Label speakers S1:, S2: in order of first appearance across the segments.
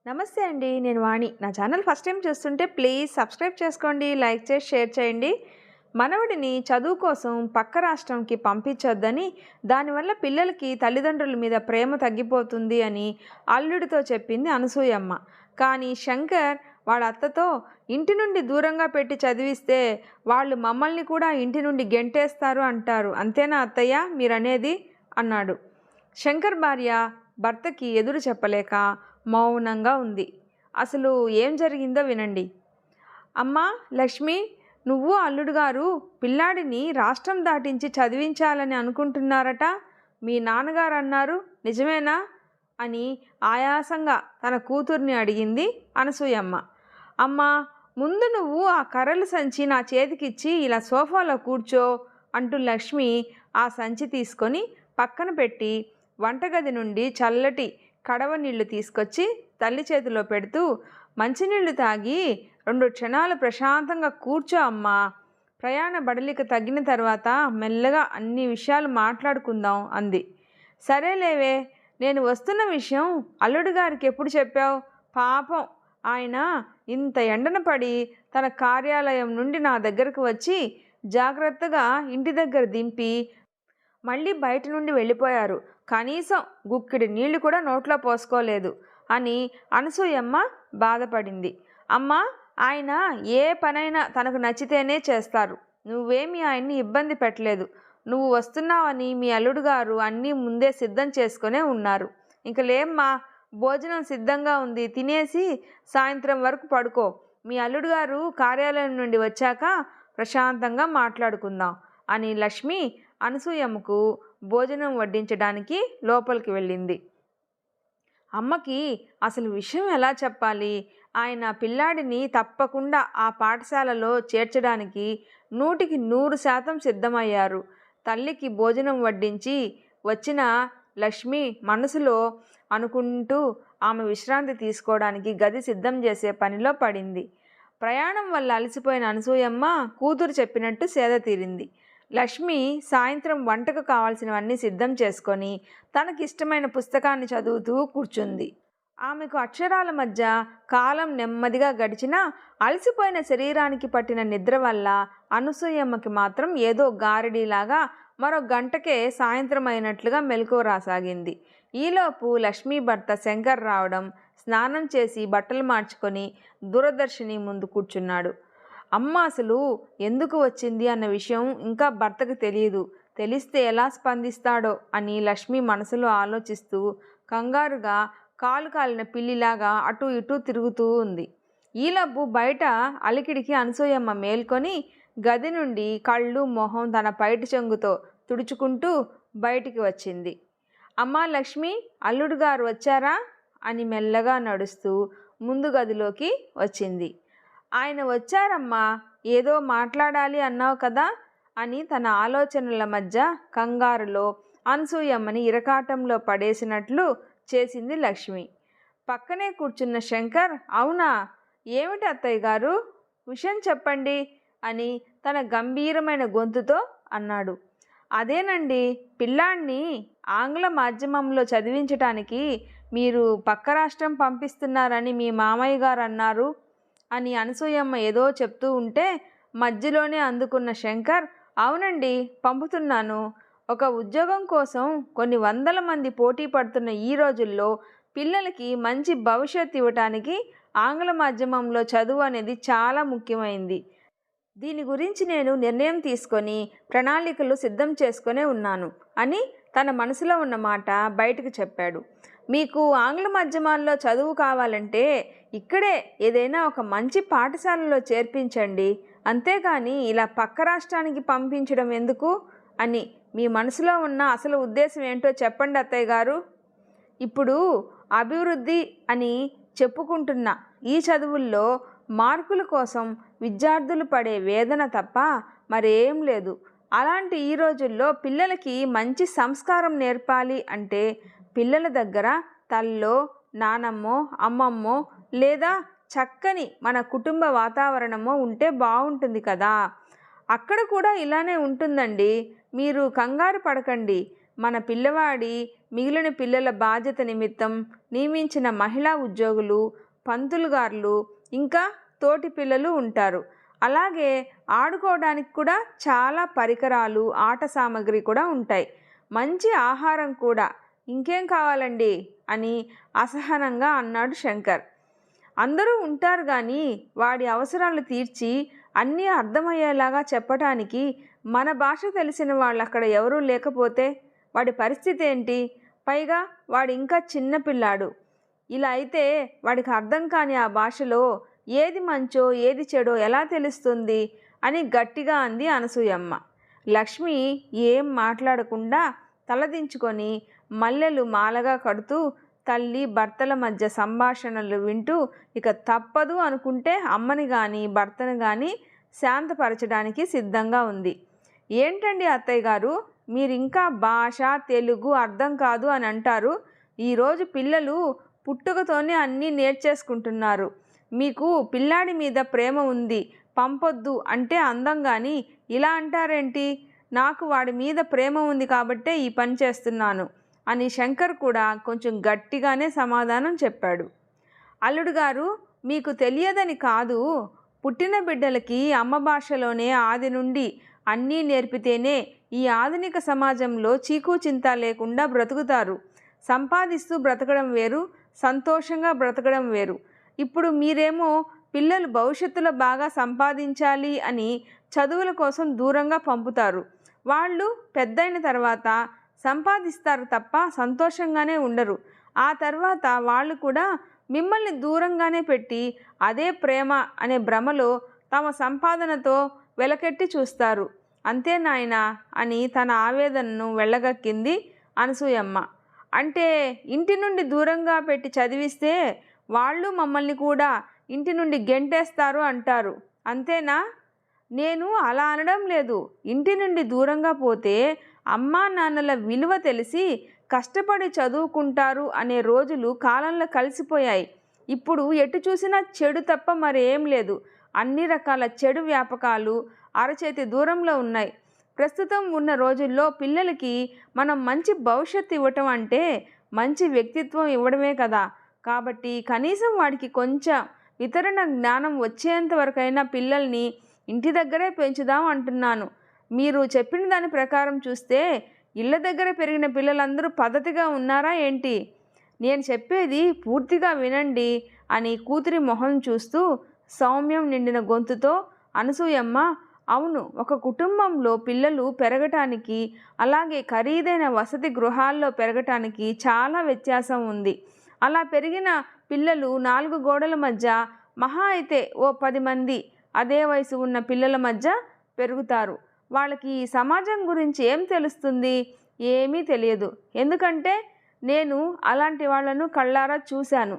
S1: నమస్తే అండి. నేను వాణి. నా ఛానల్ ఫస్ట్ టైం చూస్తుంటే ప్లీజ్ సబ్స్క్రైబ్ చేసుకోండి, లైక్ చేసి షేర్ చేయండి. మనవడిని చదువు కోసం పక్క రాష్ట్రంకి పంపించొద్దని, దానివల్ల పిల్లలకి తల్లిదండ్రుల మీద ప్రేమ తగ్గిపోతుంది అని అల్లుడితో చెప్పింది అనసూయమ్మ. కానీ శంకర్ వాళ్ళ అత్తతో ఇంటి నుండి దూరంగా పెట్టి చదివిస్తే వాళ్ళు మమ్మల్ని కూడా ఇంటి నుండి గెంటేస్తారు అంటారు. అంతేనా అత్తయ్య మీరనేది అన్నాడు. శంకర్ భార్య భర్తకి ఎదురు చెప్పలేక మౌనంగా ఉంది. అసలు ఏం జరిగిందో వినండి. అమ్మా లక్ష్మి, నువ్వు అల్లుడు గారు పిల్లాడిని రాష్ట్రం దాటించి చదివించాలని అనుకుంటున్నారట. మీ నాన్నగారు అన్నారు, నిజమేనా అని ఆయాసంగా తన కూతుర్ని అడిగింది అనసూయమ్మ. అమ్మా, ముందు నువ్వు ఆ కర్రల సంచి నా చేతికిచ్చి ఇలా సోఫాలో కూర్చో అంటూ లక్ష్మి ఆ సంచి తీసుకొని పక్కన పెట్టి వంటగది నుండి చల్లటి కడవ నీళ్లు తీసుకొచ్చి తల్లి చేతిలో పెడుతూ, మంచినీళ్లు తాగి 2 క్షణాలు ప్రశాంతంగా కూర్చో అమ్మా. ప్రయాణ బడలిక తగ్గిన తర్వాత మెల్లగా అన్ని విషయాలు మాట్లాడుకుందాం అంది. సరేలేవే, నేను వస్తున్న విషయం అల్లుడు గారికి ఎప్పుడు చెప్పావు? పాపం ఆయన ఇంత ఎండన పడి తన కార్యాలయం నుండి నా దగ్గరకు వచ్చి జాగ్రత్తగా ఇంటి దగ్గర దింపి మళ్ళీ బయట నుండి వెళ్ళిపోయారు. కనీసం గుక్కిడి నీళ్లు కూడా నోట్లో పోసుకోలేదు అని అనసూయమ్మ బాధపడింది. అమ్మా, ఆయన ఏ పనైనా తనకు నచ్చితేనే చేస్తారు. నువ్వేమీ ఆయన్ని ఇబ్బంది పెట్టలేదు. నువ్వు వస్తున్నావని మీ అల్లుడు గారు అన్నీ ముందే సిద్ధం చేసుకునే ఉన్నారు. ఇంక లేమ్మా, భోజనం సిద్ధంగా ఉంది, తినేసి సాయంత్రం వరకు పడుకో. మీ అల్లుడు గారు కార్యాలయం నుండి వచ్చాక ప్రశాంతంగా మాట్లాడుకుందాం అని లక్ష్మి అనసూయమ్మకు భోజనం వడ్డించడానికి లోపలికి వెళ్ళింది. అమ్మకి అసలు విషయం ఎలా చెప్పాలి? ఆయన పిల్లాడిని తప్పకుండా ఆ పాఠశాలలో చేర్చడానికి 100% సిద్ధమయ్యారు. తల్లికి భోజనం వడ్డించి వచ్చిన లక్ష్మి మనసులో అనుకుంటూ ఆమె విశ్రాంతి తీసుకోవడానికి గది సిద్ధం చేసే పనిలో పడింది. ప్రయాణం వల్ల అలసిపోయిన అనసూయమ్మ కూతురు చెప్పినట్టు సేద తీరింది. లక్ష్మి సాయంత్రం వంటకు కావాల్సినవన్నీ సిద్ధం చేసుకొని తనకిష్టమైన పుస్తకాన్ని చదువుతూ కూర్చుంది. ఆమెకు అక్షరాల మధ్య కాలం నెమ్మదిగా గడిచినా అలసిపోయిన శరీరానికి పట్టిన నిద్ర వల్ల అనసూయమ్మకి మాత్రం ఏదో గారడీలాగా మరో గంటకే సాయంత్రం అయినట్లుగా మెలకువ రాసాగింది. ఈలోపు లక్ష్మీ భర్త శంకర్ రావడం, స్నానం చేసి బట్టలు మార్చుకొని దూరదర్శిని ముందు కూర్చున్నాడు. అమ్మ అసలు ఎందుకు వచ్చింది అన్న విషయం ఇంకా భర్తకు తెలియదు. తెలిస్తే ఎలా స్పందిస్తాడో అని లక్ష్మి మనసులో ఆలోచిస్తూ కంగారుగా కాలు కాలిన పిల్లిలాగా అటు ఇటు తిరుగుతూ ఉంది. ఈలోపు బయట అలికిడికి అనసూయమ్మ మేల్కొని గది నుండి కళ్ళు మొహం తన పైటి చెంగుతో తుడుచుకుంటూ బయటికి వచ్చింది. అమ్మా లక్ష్మి, అల్లుడు గారు వచ్చారా అని మెల్లగా నడుస్తూ ముందు గదిలోకి వచ్చింది. ఆయన వచ్చారమ్మా, ఏదో మాట్లాడాలి అన్నావు కదా అని తన ఆలోచనల మధ్య కంగారులో అనసూయమ్మని ఇరకాటంలో పడేసినట్లు చేసింది లక్ష్మి. పక్కనే కూర్చున్న శంకర్, అవునా, ఏమిటి అత్తయ్య గారు, విషయం చెప్పండి అని తన గంభీరమైన గొంతుతో అన్నాడు. అదేనండి, పిల్లాన్ని ఆంగ్ల మాధ్యమంలో చదివించటానికి మీరు పక్క రాష్ట్రం పంపిస్తున్నారని మీ మామయ్య గారు అన్నారు అని అనసూయమ్మ ఏదో చెప్తూ ఉంటే మధ్యలోనే అందుకున్న శంకర్, అవునండి పంపుతున్నాను. ఒక ఉద్యోగం కోసం కొన్ని వందల మంది పోటీ పడుతున్న ఈ రోజుల్లో పిల్లలకి మంచి భవిష్యత్తు ఇవ్వటానికి ఆంగ్ల మాధ్యమంలో చదువు అనేది చాలా ముఖ్యమైంది. దీని గురించి నేను నిర్ణయం తీసుకొని ప్రణాళికలు సిద్ధం చేసుకునే ఉన్నాను అని తన మనసులో ఉన్న మాట బయటకు చెప్పాడు. మీకు ఆంగ్ల మాధ్యమాల్లో చదువు కావాలంటే ఇక్కడే ఏదైనా ఒక మంచి పాఠశాలలో చేర్పించండి, అంతేగాని ఇలా పక్క రాష్ట్రానికి పంపించడం ఎందుకు అని మీ మనసులో ఉన్న అసలు ఉద్దేశం ఏంటో చెప్పండి అత్తయ్య గారు. ఇప్పుడు అభివృద్ధి అని చెప్పుకుంటున్న ఈ చదువుల్లో మార్కుల కోసం విద్యార్థులు పడే వేదన తప్ప మరేం లేదు. అలాంటి ఈ రోజుల్లో పిల్లలకి మంచి సంస్కారం నేర్పాలి అంటే పిల్లల దగ్గర తల్లో, నానమ్మో, అమ్మమ్మో లేదా చక్కని మన కుటుంబ వాతావరణమో ఉంటే బాగుంటుంది కదా. అక్కడ కూడా ఇలానే ఉంటుందండి, మీరు కంగారు పడకండి. మన పిల్లవాడి మిగిలిన పిల్లల బాధ్యత నిమిత్తం నియమించిన మహిళా ఉద్యోగులు, పంతులుగారులు, ఇంకా తోటి పిల్లలు ఉంటారు. అలాగే ఆడుకోవడానికి కూడా చాలా పరికరాలు, ఆట సామాగ్రి కూడా ఉంటాయి. మంచి ఆహారం కూడా. ఇంకేం కావాలండి అని అసహనంగా అన్నాడు శంకర్. అందరూ ఉంటారు కానీ వాడి అవసరాలు తీర్చి అన్నీ అర్థమయ్యేలాగా చెప్పటానికి మన భాష తెలిసిన వాళ్ళు అక్కడ ఎవరూ లేకపోతే వాడి పరిస్థితి ఏంటి? పైగా వాడు ఇంకా చిన్నపిల్లాడు. ఇలా అయితే వాడికి అర్థం కాని ఆ భాషలో ఏది మంచో ఏది చెడో ఎలా తెలుస్తుంది అని గట్టిగా అంది అనసూయమ్మ. లక్ష్మి ఏం మాట్లాడకుండా తలదించుకొని మల్లెలు మాలగా కడుతూ తల్లి భర్తల మధ్య సంభాషణలు వింటూ ఇక తప్పదు అనుకుంటే అమ్మని కానీ భర్తను కానీ శాంతపరచడానికి సిద్ధంగా ఉంది. ఏంటండి అత్తయ్య గారు, మీరింకా భాష తెలుగు అర్థం కాదు అని అంటారు. ఈరోజు పిల్లలు పుట్టుకతోనే అన్నీ నేర్చేసుకుంటున్నారు. మీకు పిల్లాడి మీద ప్రేమ ఉంది, పంపొద్దు అంటే అందం కానీ ఇలా అంటారేంటి? నాకు వాడి మీద ప్రేమ ఉంది కాబట్టే ఈ పని చేస్తున్నాను అని శంకర్ కూడా కొంచెం గట్టిగానే సమాధానం చెప్పాడు. అల్లుడు గారు, మీకు తెలియదని కాదు, పుట్టిన బిడ్డలకి అమ్మ భాషలోనే ఆది నుండి అన్నీ నేర్పితేనే ఈ ఆధునిక సమాజంలో చీకు చింత లేకుండా బ్రతుకుతారు. సంపాదిస్తూ బ్రతకడం వేరు, సంతోషంగా బ్రతకడం వేరు. ఇప్పుడు మీరేమో పిల్లలు భవిష్యత్తులో బాగా సంపాదించాలి అని చదువుల కోసం దూరంగా పంపుతారు. వాళ్ళు పెద్దయిన తర్వాత సంపాదిస్తారు తప్ప సంతోషంగానే ఉండరు. ఆ తర్వాత వాళ్ళు కూడా మిమ్మల్ని దూరంగానే పెట్టి అదే ప్రేమ అనే భ్రమలో తమ సంపాదనతో వెలకెట్టి చూస్తారు. అంతే నాయనా అని తన ఆవేదనను వెళ్ళగక్కింది అనసూయమ్మ. అంటే ఇంటి నుండి దూరంగా పెట్టి చదివిస్తే వాళ్ళు మమ్మల్ని కూడా ఇంటి నుండి గెంటేస్తారు అంటారు, అంతేనా? నేను అలా అనడం లేదు. ఇంటి నుండి దూరంగా పోతే అమ్మా నాన్నల విలువ తెలిసి కష్టపడి చదువుకుంటారు అనే రోజులు కాలంలో కలిసిపోయాయి. ఇప్పుడు ఎటు చూసినా చెడు తప్ప మరేం లేదు. అన్ని రకాల చెడు వ్యాపకాలు అరచేతి దూరంలో ఉన్నాయి. ప్రస్తుతం ఉన్న రోజుల్లో పిల్లలకి మనం మంచి భవిష్యత్తు ఇవ్వటం అంటే మంచి వ్యక్తిత్వం ఇవ్వడమే కదా. కాబట్టి కనీసం వాడికి కొంచెం వితరణ జ్ఞానం వచ్చేంత వరకైనా పిల్లల్ని ఇంటి దగ్గరే పెంచుదాం అంటున్నాను. మీరు చెప్పిన దాని ప్రకారం చూస్తే ఇళ్ళ దగ్గర పెరిగిన పిల్లలందరూ పద్ధతిగా ఉన్నారా ఏంటి? నేను చెప్పేది పూర్తిగా వినండి అని కూతురి మొహం చూస్తూ సౌమ్యం నిండిన గొంతుతో అనసూయమ్మ, అవును, ఒక కుటుంబంలో పిల్లలు పెరగటానికి అలాగే ఖరీదైన వసతి గృహాల్లో పెరగటానికి చాలా వ్యత్యాసం ఉంది. అలా పెరిగిన పిల్లలు 4 గోడల మధ్య మహా అయితే ఓ 10 మంది అదే వయసు ఉన్న పిల్లల మధ్య పెరుగుతారు. వాళ్ళకి ఈ సమాజం గురించి ఏం తెలుస్తుంది? ఏమీ తెలియదు. ఎందుకంటే నేను అలాంటి వాళ్లను కళ్ళారా చూశాను.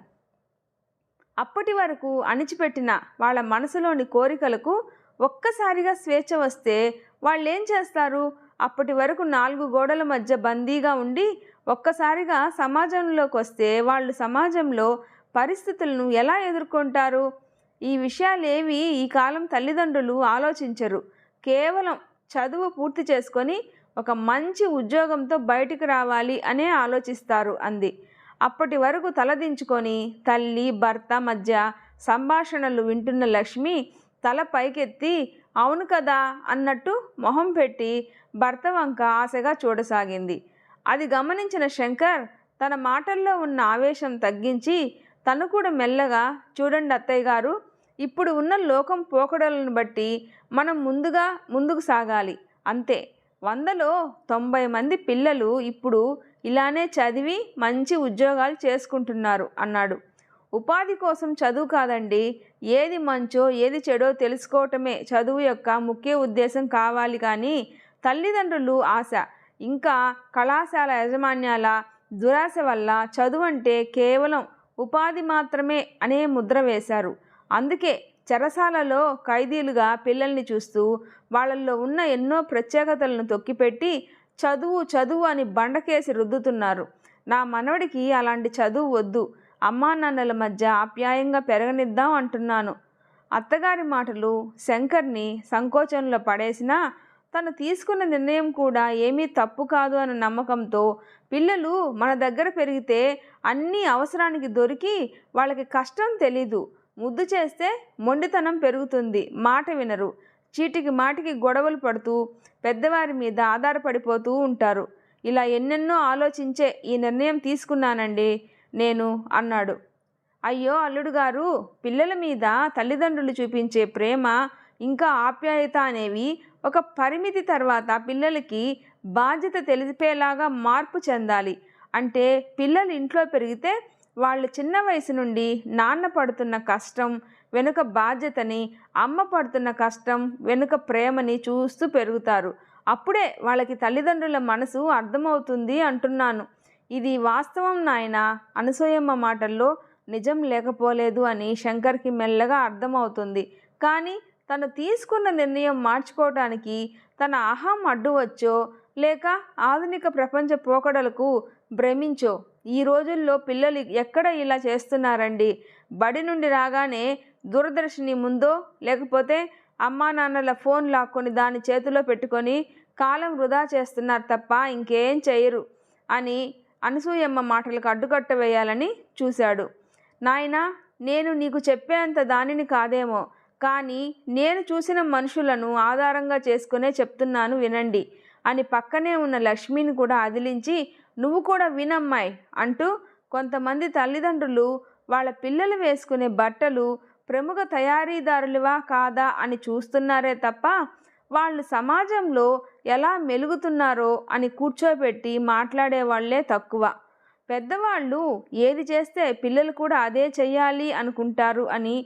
S1: అప్పటి వరకు అణిచిపెట్టిన వాళ్ళ మనసులోని కోరికలకు ఒక్కసారిగా స్వేచ్ఛ వస్తే వాళ్ళేం చేస్తారు? అప్పటి వరకు 4 గోడల మధ్య బందీగా ఉండి ఒక్కసారిగా సమాజంలోకి వస్తే వాళ్ళు సమాజంలో పరిస్థితులను ఎలా ఎదుర్కొంటారు? ఈ విషయాలేవి ఈ కాలం తల్లిదండ్రులు ఆలోచించరు. కేవలం చదువు పూర్తి చేసుకొని ఒక మంచి ఉద్యోగంతో బయటికి రావాలి అనే ఆలోచిస్తారు అంది. అప్పటి వరకు తలదించుకొని తల్లి భర్త మధ్య సంభాషణలు వింటున్న లక్ష్మి తల పైకెత్తి అవును కదా అన్నట్టు మొహం పెట్టి భర్త వంక ఆశగా చూడసాగింది. అది గమనించిన శంకర్ తన మాటల్లో ఉన్న ఆవేశం తగ్గించి తను కూడా మెల్లగా, చూడండి అత్తయ్య గారు, ఇప్పుడు ఉన్న లోకం పోకడలను బట్టి మనం ముందుకు సాగాలి అంతే. 100లో 90 మంది పిల్లలు ఇప్పుడు ఇలానే చదివి మంచి ఉద్యోగాలు చేసుకుంటున్నారు అన్నాడు. ఉపాధి కోసం చదువు కాదండి, ఏది మంచో ఏది చెడో తెలుసుకోవటమే చదువు యొక్క ముఖ్య ఉద్దేశం కావాలి. కానీ తల్లిదండ్రులు ఆశ ఇంకా కళాశాల యాజమాన్యాల దురాశ వల్ల చదువు అంటే కేవలం ఉపాధి మాత్రమే అనే ముద్ర వేశారు. అందుకే చెరసాలలో ఖైదీలుగా పిల్లల్ని చూస్తూ వాళ్ళల్లో ఉన్న ఎన్నో ప్రత్యేకతలను తొక్కిపెట్టి చదువు చదువు అని బండకేసి రుద్దుతున్నారు. నా మనవడికి అలాంటి చదువు వద్దు, అమ్మా నాన్నల మధ్య ఆప్యాయంగా పెరగనిద్దాం అంటున్నాను. అత్తగారి మాటలు శంకర్ని సంకోచంలో పడేసినా తను తీసుకున్న నిర్ణయం కూడా ఏమీ తప్పు కాదు అన్న నమ్మకంతో పిల్లలు మన దగ్గర పెరిగితే అన్నీ అవసరానికి దొరికి వాళ్ళకి కష్టం తెలీదు. ముద్దు చేస్తే మొండితనం పెరుగుతుంది, మాట వినరు. చీటికి మాటికి గొడవలు పడుతూ పెద్దవారి మీద ఆధారపడిపోతూ ఉంటారు. ఇలా ఎన్నెన్నో ఆలోచించే ఈ నిర్ణయం తీసుకున్నానండి నేను అన్నాడు. అయ్యో అల్లుడు గారు, పిల్లల మీద తల్లిదండ్రులు చూపించే ప్రేమ ఇంకా ఆప్యాయత అనేవి ఒక పరిమితి తర్వాత పిల్లలకి బాధ్యత తెలిపేలాగా మార్పు చెందాలి. అంటే పిల్లలు ఇంట్లో పెరిగితే వాళ్ళు చిన్న వయసు నుండి నాన్న పడుతున్న కష్టం వెనుక బాధ్యతని, అమ్మ పడుతున్న కష్టం వెనుక ప్రేమని చూస్తూ పెరుగుతారు. అప్పుడే వాళ్ళకి తల్లిదండ్రుల మనసు అర్థమవుతుంది అంటున్నాను. ఇది వాస్తవం నాయనా. అనసూయమ్మ మాటల్లో నిజం లేకపోలేదు అని శంకర్కి మెల్లగా అర్థమవుతుంది. కానీ తను తీసుకున్న నిర్ణయం మార్చుకోవడానికి తన అహం అడ్డు వచ్చో లేక ఆధునిక ప్రపంచ పోకడలకు భ్రమించో ఈ రోజుల్లో పిల్లలు ఎక్కడ ఇలా చేస్తున్నారండి. బడి నుండి రాగానే దూరదర్శిని ముందో లేకపోతే అమ్మా నాన్నల ఫోన్ లాక్కొని దాని చేతిలో పెట్టుకొని కాలం వృధా చేస్తున్నారు తప్ప ఇంకేం చేయరు అని అనసూయమ్మ మాటలకు అడ్డుకట్ట వేయాలని చూశాడు. నాయనా, నేను నీకు చెప్పేంత దానిని కాదేమో, కానీ నేను చూసిన మనుషులను ఆధారంగా చేసుకునే చెప్తున్నాను వినండి అని పక్కనే ఉన్న లక్ష్మిని కూడా అదిలించి, నువ్వు కూడా వినమ్మాయి అంటూ కొంతమంది తల్లిదండ్రులు వాళ్ళ పిల్లలు వేసుకునే బట్టలు ప్రముఖ తయారీదారులువా కాదా అని చూస్తున్నారే తప్ప వాళ్ళు సమాజంలో ఎలా మెలుగుతున్నారో అని కూర్చోబెట్టి మాట్లాడేవాళ్లే తక్కువ. పెద్దవాళ్ళు ఏది చేస్తే పిల్లలు కూడా అదే చెయ్యాలి అనుకుంటారు అని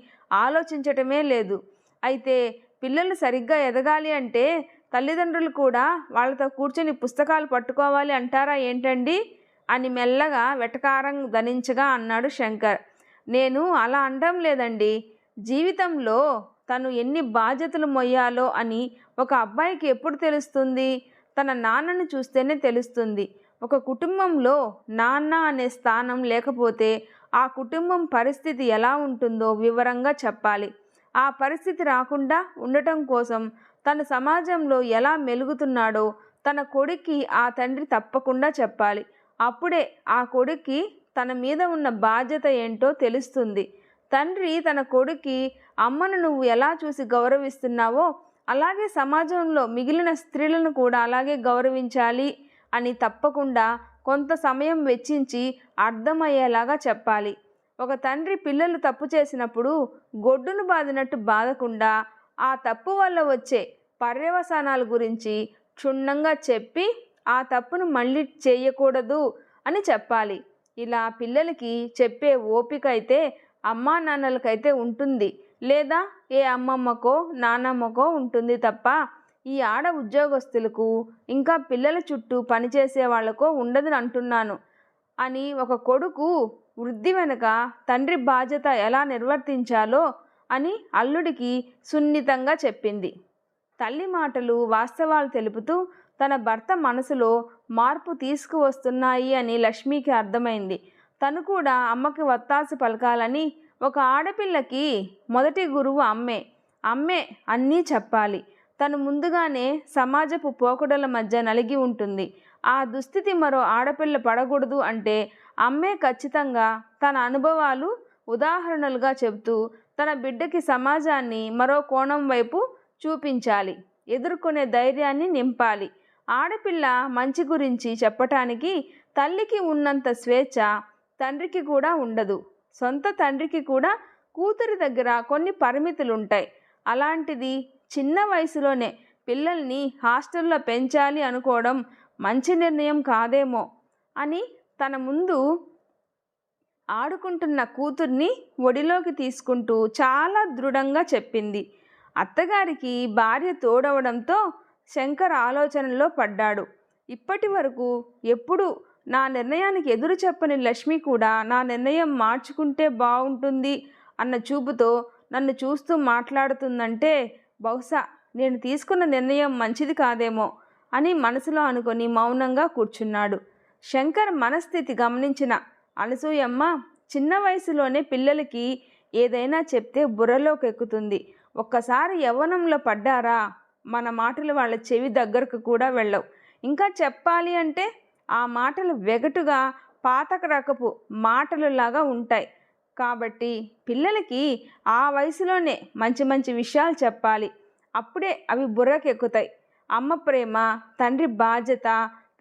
S1: ఆలోచించటమే లేదు. అయితే పిల్లలు సరిగ్గా ఎదగాలి అంటే తల్లిదండ్రులు కూడా వాళ్ళతో కూర్చొని పుస్తకాలు పట్టుకోవాలి అంటారా ఏంటండి అని మెల్లగా వెటకారం ధనించగా అన్నాడు శంకర్. నేను అలా అనడం లేదండి. జీవితంలో తను ఎన్ని బాధ్యతలు మొయ్యాలో అని ఒక అబ్బాయికి ఎప్పుడు తెలుస్తుంది? తన నాన్నను చూస్తేనే తెలుస్తుంది. ఒక కుటుంబంలో నాన్న అనే స్థానం లేకపోతే ఆ కుటుంబం పరిస్థితి ఎలా ఉంటుందో వివరంగా చెప్పాలి. ఆ పరిస్థితి రాకుండా ఉండటం కోసం తన సమాజంలో ఎలా మెలుగుతున్నాడో తన కొడుక్కి ఆ తండ్రి తప్పకుండా చెప్పాలి. అప్పుడే ఆ కొడుక్కి తన మీద ఉన్న బాధ్యత ఏంటో తెలుస్తుంది. తండ్రి తన కొడుక్కి అమ్మను నువ్వు ఎలా చూసి గౌరవిస్తున్నావో అలాగే సమాజంలో మిగిలిన స్త్రీలను కూడా అలాగే గౌరవించాలి అని తప్పకుండా కొంత సమయం వెచ్చించి అర్థమయ్యేలాగా చెప్పాలి. ఒక తండ్రి పిల్లలు తప్పు చేసినప్పుడు గొడ్డును బాదినట్టు బాదకుండా ఆ తప్పు వల్ల వచ్చే పర్యవసానాల గురించి క్షుణ్ణంగా చెప్పి ఆ తప్పును మళ్ళీ చేయకూడదు అని చెప్పాలి. ఇలా పిల్లలకి చెప్పే ఓపిక అయితే అమ్మా నాన్నలకైతే ఉంటుంది, లేదా ఏ అమ్మమ్మకో నానమ్మకో ఉంటుంది తప్ప ఈ ఆడ ఉద్యోగస్తులకు ఇంకా పిల్లల చుట్టూ పనిచేసే వాళ్ళకో ఉండదని అంటున్నాను అని ఒక కొడుకు వృద్ధి వెనుక తండ్రి బాధ్యత ఎలా నిర్వర్తించాలో అని అల్లుడికి సున్నితంగా చెప్పింది. తల్లి మాటలు వాస్తవాలు తెలుపుతూ తన భర్త మనసులో మార్పు తీసుకువస్తున్నాయి అని లక్ష్మికి అర్థమైంది. తను కూడా అమ్మకి వత్తాసు పలకాలని. ఒక ఆడపిల్లకి మొదటి గురువు అమ్మే అన్నీ చెప్పాలి. తను ముందుగానే సమాజపు పోకడల మధ్య నలిగి ఉంటుంది. ఆ దుస్థితి మరో ఆడపిల్ల పడకూడదు అంటే అమ్మే ఖచ్చితంగా తన అనుభవాలు ఉదాహరణలుగా చెబుతూ తన బిడ్డకి సమాజాన్ని మరో కోణం వైపు చూపించాలి, ఎదుర్కొనే ధైర్యాన్ని నింపాలి. ఆడపిల్ల మంచి గురించి చెప్పటానికి తల్లికి ఉన్నంత స్వేచ్ఛ తండ్రికి కూడా ఉండదు. సొంత తండ్రికి కూడా కూతురి దగ్గర కొన్ని పరిమితులుంటాయి. అలాంటిది చిన్న వయసులోనే పిల్లల్ని హాస్టల్లో పెంచాలి అనుకోవడం మంచి నిర్ణయం కాదేమో అని తన ముందు ఆడుకుంటున్న కూతుర్ని ఒడిలోకి తీసుకుంటూ చాలా దృఢంగా చెప్పింది. అత్తగారికి భార్య తోడవడంతో శంకర్ ఆలోచనలో పడ్డాడు. ఇప్పటి వరకు ఎప్పుడు నా నిర్ణయానికి ఎదురు చెప్పని లక్ష్మి కూడా నా నిర్ణయం మార్చుకుంటే బాగుంటుంది అన్న చూపుతో నన్ను చూస్తూ మాట్లాడుతుందంటే బహుశా నేను తీసుకున్న నిర్ణయం మంచిది కాదేమో అని మనసులో అనుకొని మౌనంగా కూర్చున్నాడు. శంకర్ మనస్థితి గమనించిన అనసూయమ్మ, చిన్న వయసులోనే పిల్లలకి ఏదైనా చెప్తే బుర్రలోకి ఎక్కుతుంది. ఒక్కసారి యవ్వనంలో పడ్డారా మన మాటలు వాళ్ళ చెవి దగ్గరకు కూడా వెళ్ళవు. ఇంకా చెప్పాలి అంటే ఆ మాటలు వెగటుగా పాతక రకపు మాటలులాగా ఉంటాయి. కాబట్టి పిల్లలకి ఆ వయసులోనే మంచి మంచి విషయాలు చెప్పాలి. అప్పుడే అవి బుర్రకెక్కుతాయి. అమ్మ ప్రేమ, తండ్రి బాధ్యత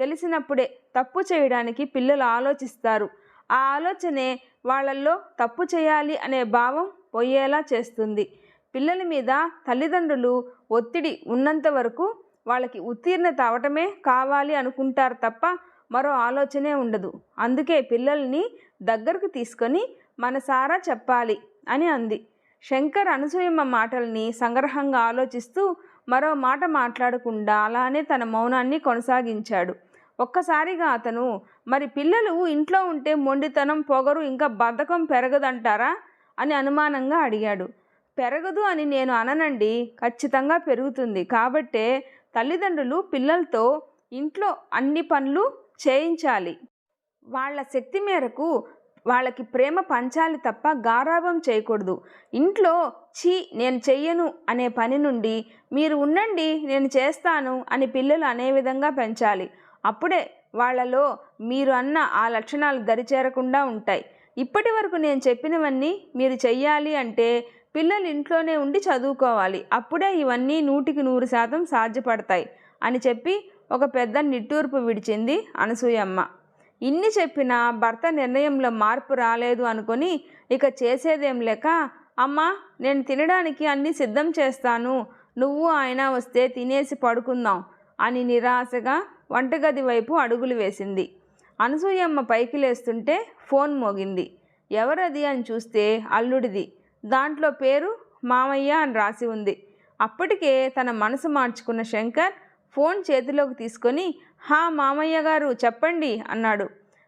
S1: తెలిసినప్పుడే తప్పు చేయడానికి పిల్లలు ఆలోచిస్తారు. ఆ ఆలోచనే వాళ్ళల్లో తప్పు చేయాలి అనే భావం పోయేలా చేస్తుంది. పిల్లల మీద తల్లిదండ్రులు ఒత్తిడి ఉన్నంత వరకు వాళ్ళకి ఉత్తీర్ణత అవటమే కావాలి అనుకుంటారు తప్ప మరో ఆలోచనే ఉండదు. అందుకే పిల్లల్ని దగ్గరకు తీసుకొని మనసారా చెప్పాలి అని అంది. శంకర్ అనసూయమ్మ మాటల్ని సంగ్రహంగా ఆలోచిస్తూ మరో మాట మాట్లాడకుండా అలానే తన మౌనాన్ని కొనసాగించాడు. ఒక్కసారిగా అతను, మరి పిల్లలు ఇంట్లో ఉంటే మొండితనం, పొగరు, ఇంకా బద్ధకం పెరగదంటారా అని అనుమానంగా అడిగాడు. పెరగదు అని నేను అననండి, ఖచ్చితంగా పెరుగుతుంది. కాబట్టే తల్లిదండ్రులు పిల్లలతో ఇంట్లో అన్ని పనులు చేయించాలి. వాళ్ళ శక్తి మేరకు వాళ్ళకి ప్రేమ పంచాలి తప్ప గారాబం చేయకూడదు. ఇంట్లో ఛీ నేను చెయ్యను అనే పని నుండి మీరు ఉండండి నేను చేస్తాను అని పిల్లలు అనే విధంగా పెంచాలి. అప్పుడే వాళ్ళలో మీరు అన్న ఆ లక్షణాలు దరిచేరకుండా ఉంటాయి. ఇప్పటి వరకు నేను చెప్పినవన్నీ మీరు చెయ్యాలి అంటే పిల్లలు ఇంట్లోనే ఉండి చదువుకోవాలి. అప్పుడే ఇవన్నీ 100% సాధ్యపడతాయి అని చెప్పి ఒక పెద్ద నిట్టూర్పు విడిచింది అనసూయమ్మ. ఇన్ని చెప్పినా భర్త నిర్ణయంలో మార్పు రాలేదు అనుకొని ఇక చేసేదేం లేక, అమ్మా నేను తినడానికి అన్నీ సిద్ధం చేస్తాను, నువ్వు ఆయన వస్తే తినేసి పడుకుందాం అని నిరాశగా వంటగది వైపు అడుగులు వేసింది. అనసూయమ్మ పైకి లేస్తుంటే ఫోన్ మోగింది. ఎవరది అని చూస్తే అల్లుడిది. దాంట్లో పేరు మామయ్య అని రాసి ఉంది. అప్పటికే తన మనసు మార్చుకున్న శంకర్ ఫోన్ చేతిలోకి తీసుకొని, హా మామయ్య గారు చెప్పండి అన్నాడు.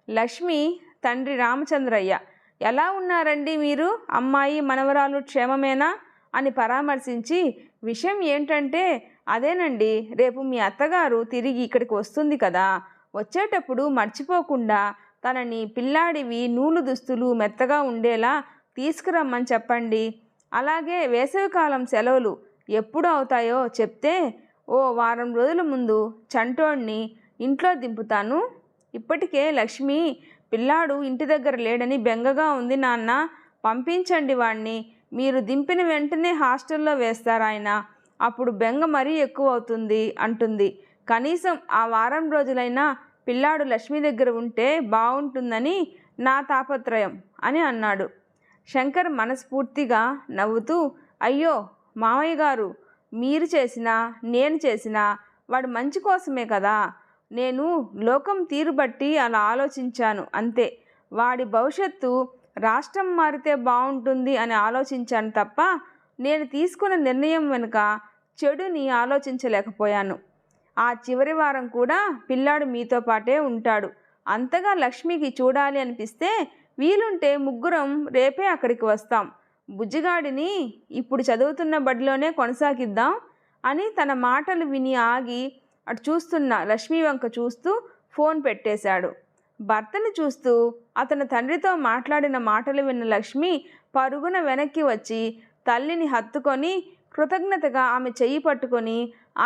S1: లక్ష్మి తండ్రి రామచంద్రయ్య. ఎలా ఉన్నారండి మీరు? అమ్మాయి మనవరాలు క్షేమమేనా అని పరామర్శించి, విషయం ఏంటంటే అదేనండి, రేపు మీ అత్తగారు తిరిగి ఇక్కడికి వస్తుంది కదా, వచ్చేటప్పుడు మర్చిపోకుండా తనని పిల్లాడివి నూలు దుస్తులు మెత్తగా ఉండేలా తీసుకురమ్మని చెప్పండి. అలాగే వేసవికాలం సెలవులు ఎప్పుడు అవుతాయో చెప్తే ఓ వారం రోజుల ముందు చంటోడిని ఇంట్లో దింపుతాను. ఇప్పటికే లక్ష్మి పిల్లాడు ఇంటి దగ్గర లేడని బెంగగా ఉంది నాన్న, పంపించండి వాణ్ణి. మీరు దింపిన వెంటనే హాస్టల్లో వేస్తారు ఆయన, అప్పుడు బెంగ మరీ ఎక్కువ అవుతుంది అంటుంది. కనీసం ఆ వారం రోజులైనా పిల్లాడు లక్ష్మి దగ్గర ఉంటే బాగుంటుందని నా తాపత్రయం అని అన్నాడు. శంకర్ మనస్ఫూర్తిగా నవ్వుతూ, అయ్యో మామయ్య గారు, మీరు చేసినా నేను చేసినా వాడు మంచి కోసమే కదా. నేను లోకం తీరు బట్టి అలా ఆలోచించాను అంతే. వాడి భవిష్యత్తు రాష్ట్రం మారితే బాగుంటుంది అని ఆలోచించాను తప్ప నేను తీసుకున్న నిర్ణయం వెనుక చెడుని ఆలోచించలేకపోయాను. ఆ చివరి వారం కూడా పిల్లాడు మీతో పాటే ఉంటాడు. అంతగా లక్ష్మికి చూడాలి అనిపిస్తే వీలుంటే ముగ్గురం రేపే అక్కడికి వస్తాం. బుజ్జిగాడిని ఇప్పుడు చదువుతున్న బడిలోనే కొనసాగిద్దాం అని తన మాటలు విని ఆగి అటు చూస్తున్న లక్ష్మి వంక చూస్తూ ఫోన్ పెట్టేశాడు. భర్తని చూస్తూ అతని తండ్రితో మాట్లాడిన మాటలు విన్న లక్ష్మి పరుగున వెనక్కి వచ్చి తల్లిని హత్తుకొని కృతజ్ఞతగా ఆమె చెయ్యి పట్టుకొని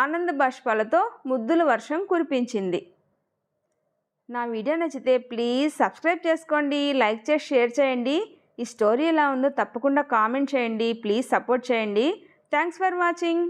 S1: ఆనంద బాష్పాలతో ముద్దుల వర్షం కురిపించింది. నా వీడియో నచ్చితే ప్లీజ్ సబ్స్క్రైబ్ చేసుకోండి, లైక్ చేసి షేర్ చేయండి. ఈ స్టోరీ ఎలా ఉందో తప్పకుండా కామెంట్ చేయండి. ప్లీజ్ సపోర్ట్ చేయండి. Thanks for watching.